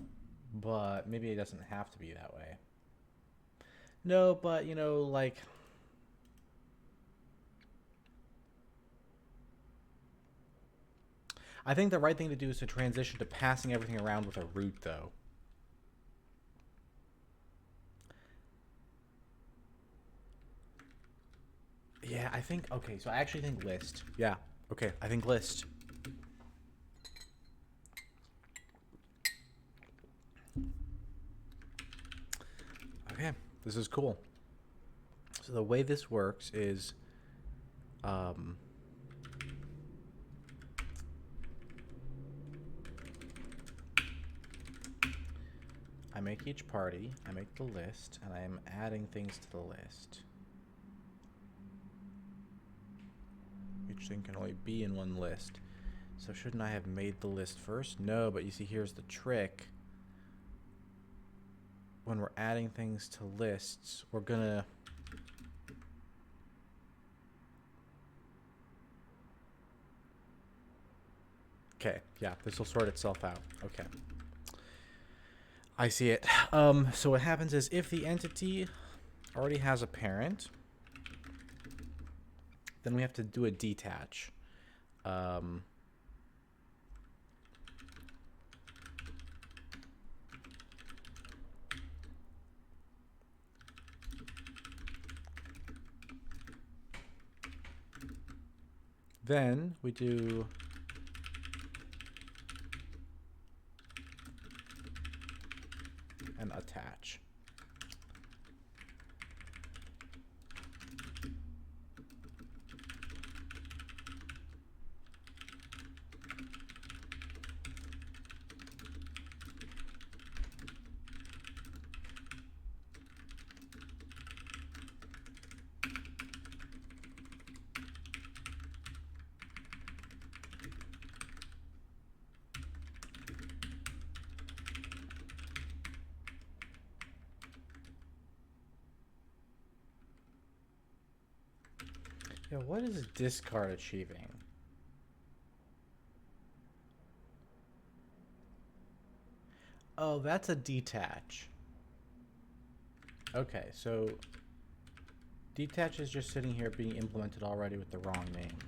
[SPEAKER 1] but maybe it doesn't have to be that way. No, but you know, like, I think the right thing to do is to transition to passing everything around with a root, though. Yeah, I think, okay, so I actually think list. Yeah, okay, I think list. Okay, this is cool. So the way this works is, I make each party, I make the list, and I'm adding things to the list. Each thing can only be in one list. So shouldn't I have made the list first? No, but you see, here's the trick. When we're adding things to lists, we're gonna... Okay, yeah, this will sort itself out. Okay. I see it. So what happens is if the entity already has a parent, then we have to do a detach. Then we do an attach. Yeah, what is discard achieving? Oh, that's a detach. Okay, so detach is just sitting here being implemented already with the wrong name.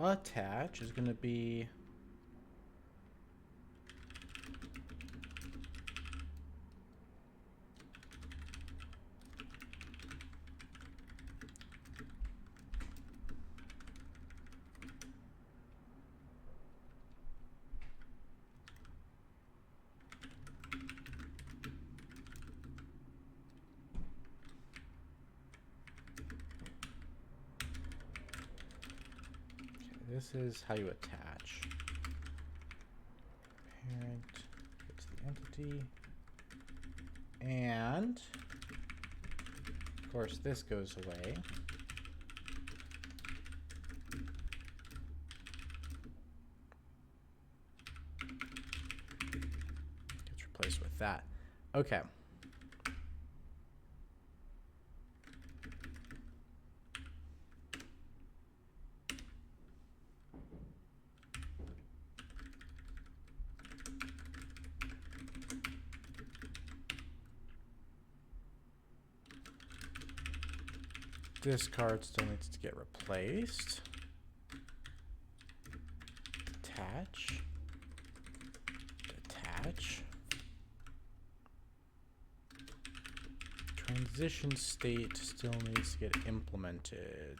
[SPEAKER 1] Attach is going to be... This is how you attach. Parent, it's the entity. And, of course, this goes away. Gets replaced with that. Okay. Discard still needs to get replaced. Detach. Detach. Transition state still needs to get implemented.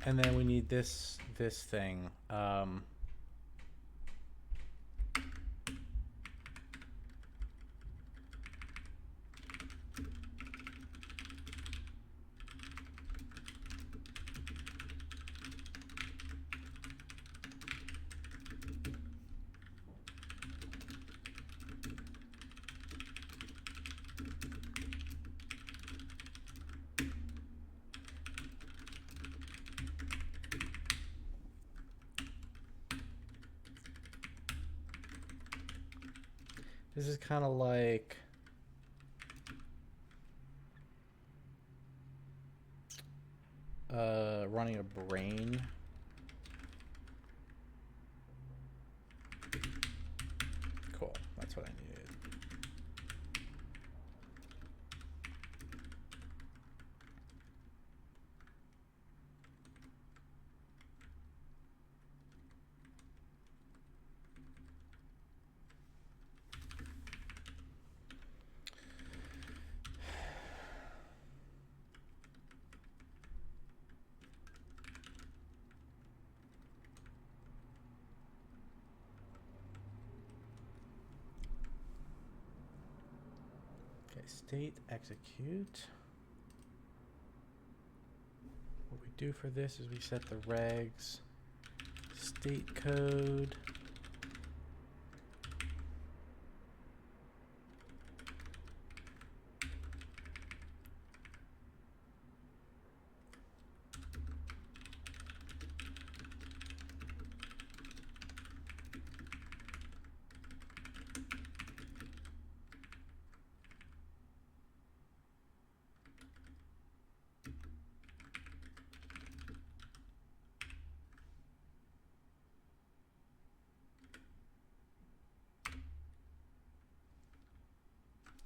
[SPEAKER 1] And then we need this thing. This is kind of like running a brain. Cool, that's what I needed. Okay, state execute. What we do for this is we set the regs, state code.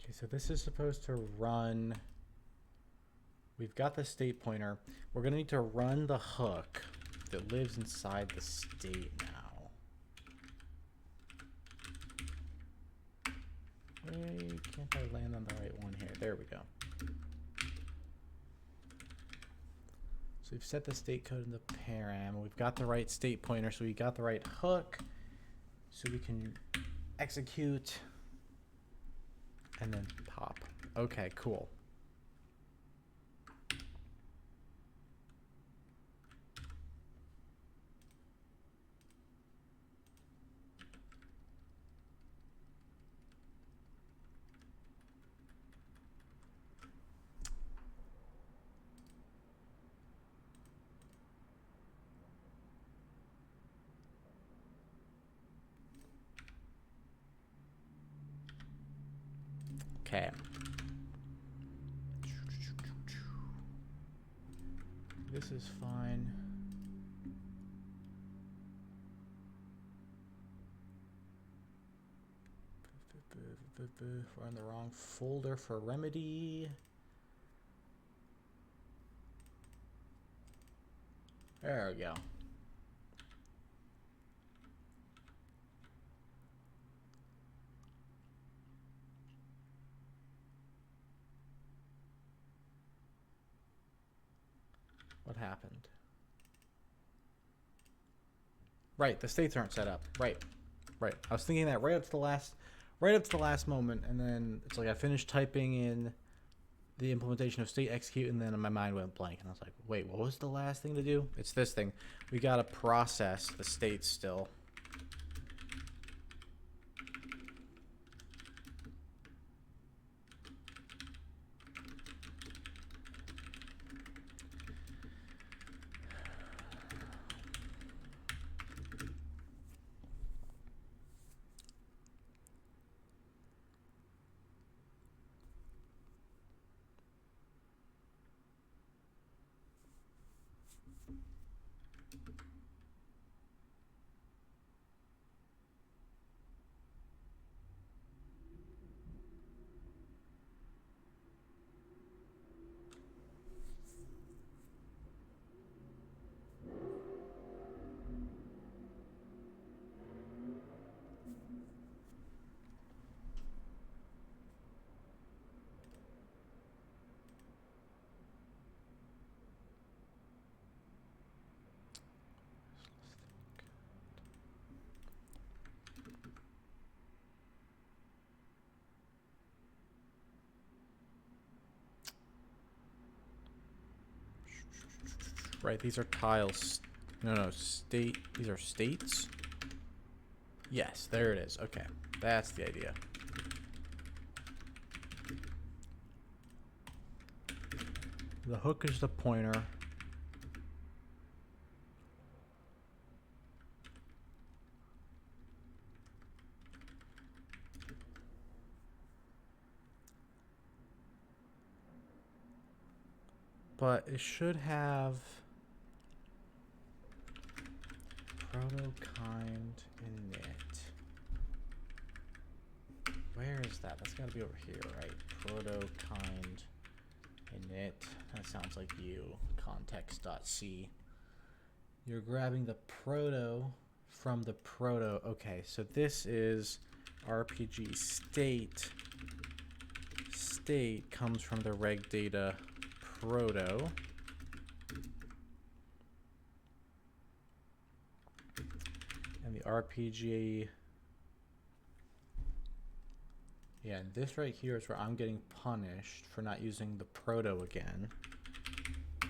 [SPEAKER 1] Okay, so this is supposed to run. We've got the state pointer. We're going to need to run the hook that lives inside the state now. Why can't I land on the right one here? There we go. So we've set the state code in the param. We've got the right state pointer, so we got the right hook. So we can execute and then pop. Okay, cool. Okay. This is fine. We're in the wrong folder for remedy. There we go. What happened? Right, the states aren't set up. Right. I was thinking that right up to the last moment, and then it's like I finished typing in the implementation of state execute, and then my mind went blank, and I was like, wait, what was the last thing to do? It's this thing. We gotta process the states still. Right, these are tiles. No, state. These are states. Yes, there it is. Okay, that's the idea. The hook is the pointer. But it should have proto-kind init. Where is that? That's gotta be over here, right? Proto-kind init. That sounds like you. Context.c. You're grabbing the proto from the proto. Okay, so this is RPG state. State comes from the reg data proto. And the RPG. Yeah, and this right here is where I'm getting punished for not using the proto again. But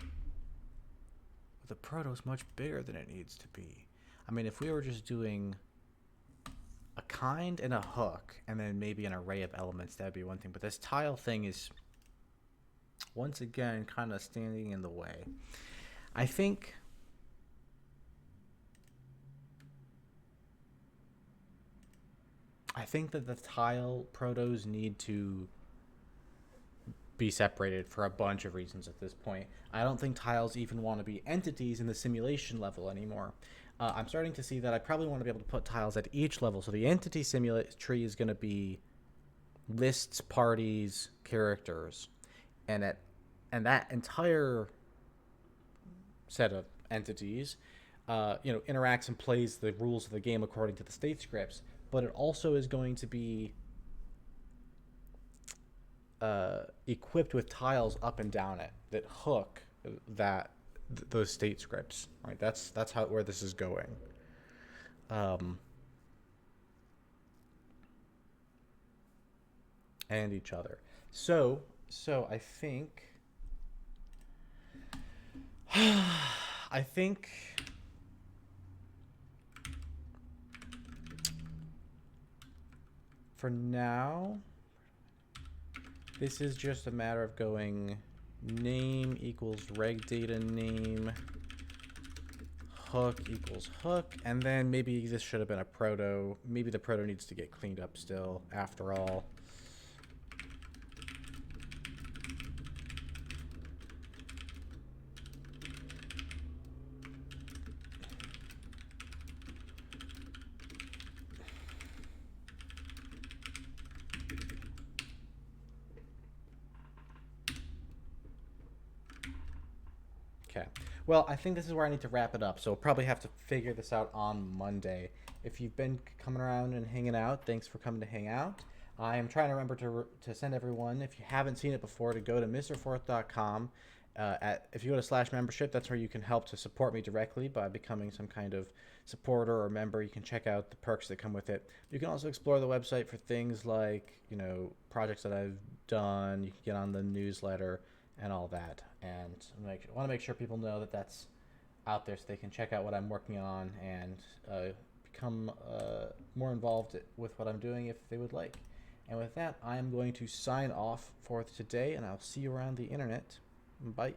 [SPEAKER 1] the proto is much bigger than it needs to be. I mean, if we were just doing a kind and a hook, and then maybe an array of elements, that'd be one thing. But this tile thing is, once again, kind of standing in the way. I think that the tile protos need to be separated for a bunch of reasons at this point. I don't think tiles even want to be entities in the simulation level anymore. I'm starting to see that I probably want to be able to put tiles at each level. So the entity tree is going to be lists, parties, characters, and that entire set of entities, interacts and plays the rules of the game according to the state scripts. But it also is going to be equipped with tiles up and down it that hook those state scripts. Right, that's where this is going. And each other. So I think for now, this is just a matter of going name equals reg data name, hook equals hook, and then maybe this should have been a proto. Maybe the proto needs to get cleaned up still, after all. Okay. Well, I think this is where I need to wrap it up. So we'll probably have to figure this out on Monday. If you've been coming around and hanging out, thanks for coming to hang out. I am trying to remember to send everyone, if you haven't seen it before, to go to mrforth.com. If you go to /membership, that's where you can help to support me directly by becoming some kind of supporter or member. You can check out the perks that come with it. You can also explore the website for things like, projects that I've done. You can get on the newsletter and all that. And I want to make sure people know that that's out there so they can check out what I'm working on and become more involved with what I'm doing if they would like. And with that, I am going to sign off for today, and I'll see you around the internet. Bye.